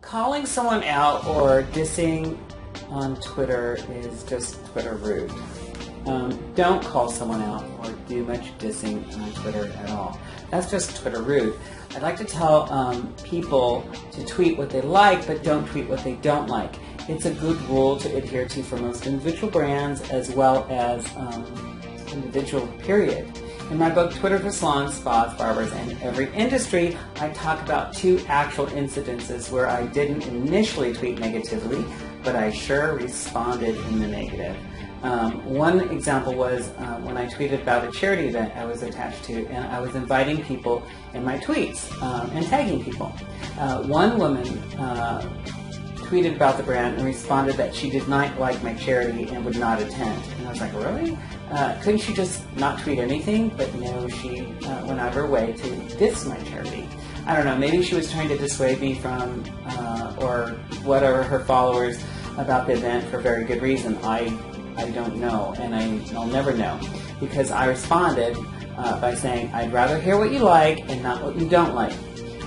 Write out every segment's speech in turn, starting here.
Calling someone out or dissing on Twitter is just Twitter rude. Don't call someone out or do much dissing on Twitter at all. That's just Twitter rude. I'd like to tell people to tweet what they like, but don't tweet what they don't like. It's a good rule to adhere to for most individual brands as well as individual period. In my book, Twitter for Salons, Spas, Barbers, and Every Industry, I talk about 2 actual incidences where I didn't initially tweet negatively, but I sure responded in the negative. One example was when I tweeted about a charity event I was attached to, and I was inviting people in my tweets and tagging people. One woman tweeted about the brand and responded that she did not like my charity and would not attend. And I was like, really? Couldn't she just not tweet anything? But no, she went out of her way to diss my charity. I don't know, maybe she was trying to dissuade me from, or whatever, her followers about the event for very good reason. I don't know, and I'll never know, because I responded by saying, I'd rather hear what you like and not what you don't like.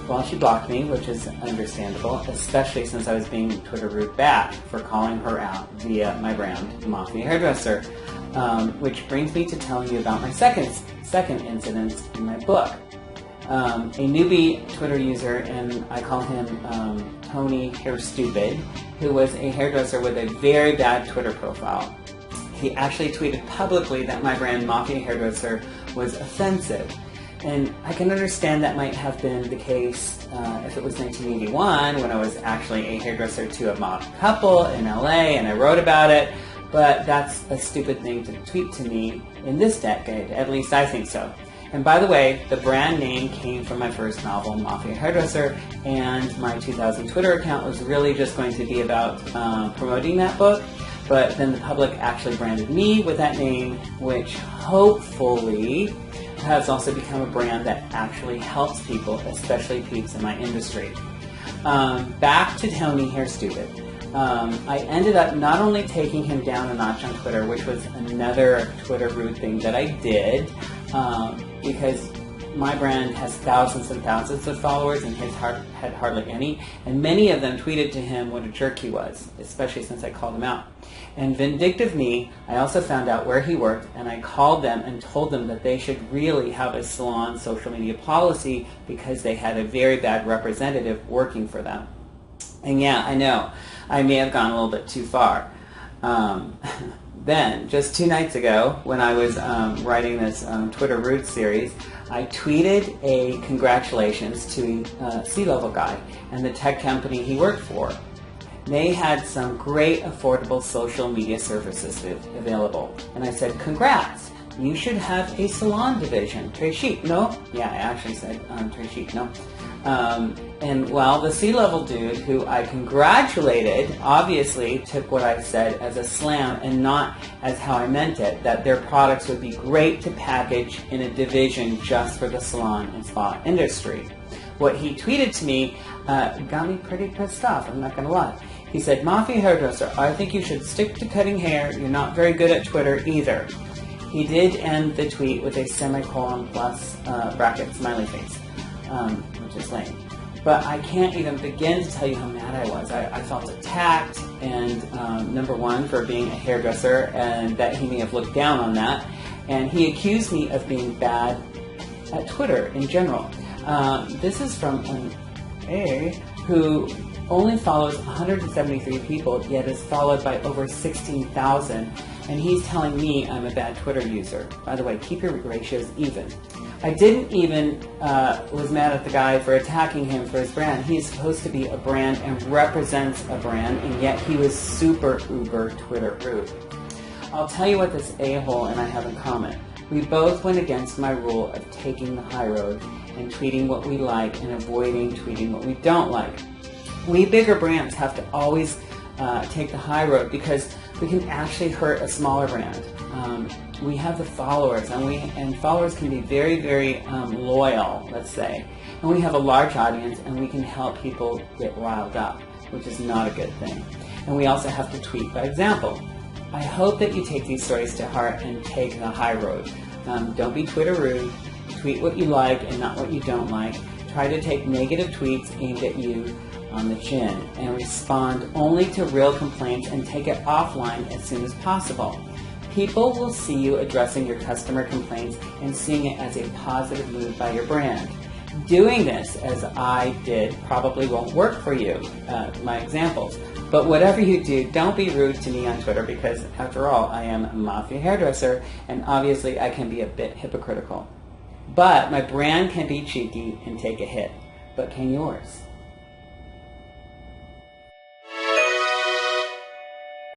Well, she blocked me, which is understandable, especially since I was being Twitter rude back for calling her out via my brand, Mafia Hairdresser, which brings me to telling you about my second incident in my book. A newbie Twitter user, and I call him Tony Hairstupid, who was a hairdresser with a very bad Twitter profile. He actually tweeted publicly that my brand, Mafia Hairdresser, was offensive. And I can understand that might have been the case if it was 1981, when I was actually a hairdresser to a model couple in LA and I wrote about it, but that's a stupid thing to tweet to me in this decade, at least I think so. And by the way, the brand name came from my first novel, Mafia Hairdresser, and my 2000 Twitter account was really just going to be about promoting that book, but then the public actually branded me with that name, which hopefully has also become a brand that actually helps people, especially peeps in my industry. Back to Tony Hairstupid. I ended up not only taking him down a notch on Twitter, which was another Twitter rude thing that I did, because my brand has thousands and thousands of followers and his had hardly any, and many of them tweeted to him what a jerk he was, especially since I called him out. And vindictive me, I also found out where he worked, and I called them and told them that they should really have a salon social media policy because they had a very bad representative working for them. And yeah, I know, I may have gone a little bit too far. Then, just 2 nights ago, when I was writing this Twitter Rude series, I tweeted a congratulations to a C-level guy and the tech company he worked for. They had some great affordable social media services available. And I said, congrats, you should have a salon division. Très chic, no? Yeah, I actually said très chic, no? And well, the C-level dude who I congratulated obviously took what I said as a slam and not as how I meant it, that their products would be great to package in a division just for the salon and spa industry. What he tweeted to me got me pretty pissed off, I'm not going to lie. He said, Mafia Hairdresser, I think you should stick to cutting hair. You're not very good at Twitter either. He did end the tweet with a semicolon plus bracket smiley face, which is lame. But I can't even begin to tell you how mad I was. I felt attacked, and number one, for being a hairdresser, and that he may have looked down on that. And he accused me of being bad at Twitter in general. This is from an A who only follows 173 people, yet is followed by over 16,000. And he's telling me I'm a bad Twitter user. By the way, keep your ratios even. I didn't even was mad at the guy for attacking him for his brand. He's supposed to be a brand and represents a brand, and yet he was super uber Twitter rude. I'll tell you what this a-hole and I have in common. We both went against my rule of taking the high road and tweeting what we like and avoiding tweeting what we don't like. We bigger brands have to always take the high road because we can actually hurt a smaller brand. We have the followers, and followers can be very, very loyal, let's say. And we have a large audience, and we can help people get riled up, which is not a good thing. And we also have to tweet by example. I hope that you take these stories to heart and take the high road. Don't be Twitter rude. Tweet what you like and not what you don't like. Try to take negative tweets aimed at you on the chin and respond only to real complaints and take it offline as soon as possible. People will see you addressing your customer complaints and seeing it as a positive move by your brand. Doing this, as I did, probably won't work for you, my examples. But whatever you do, don't be rude to me on Twitter because, after all, I am a Mafia hairdresser and obviously I can be a bit hypocritical. But my brand can be cheeky and take a hit. But can yours?